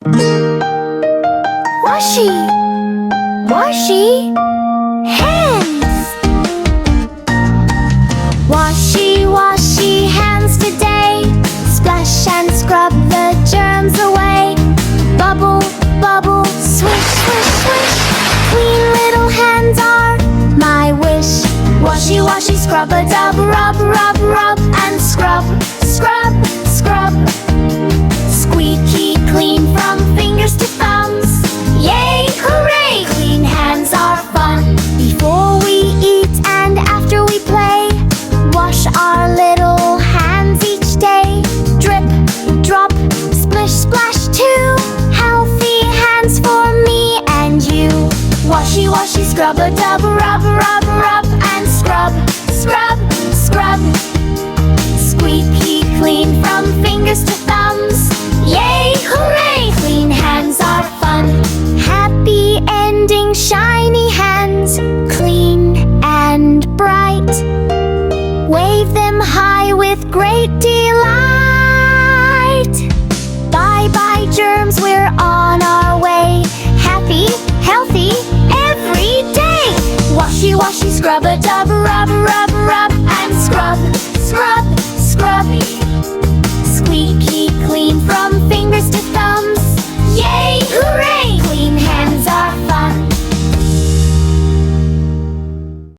Washy, washy, hands. Washy, washy hands today. Splash and scrub the germs away. Bubble, bubble, swish, swish, swish. Clean little hands are my wish. Washy, washy, scrub-a-dub, rub, rub, rub, and scrub, scrub, scrub. Squeaky clean from fingers to thumbs. Yay, hooray! Clean hands are fun. Before we eat and after we play, wash our little hands each day. Drip, drop, splish, splash too. Healthy hands for me and you. Washy, washy, scrub-a-dub, rub, rub, rub, and scrub, scrub, scrub. Squeaky clean from fingers to thumbs. Yay, hooray! Clean hands are fun. Happy ending, shiny hands, clean and bright. Wave them high with great delight. Bye-bye germs, we're on our way. Happy, healthy, every day. Washy, washy, scrub-a-dub, rub, rub, rub, and scrub, scrub, scrub.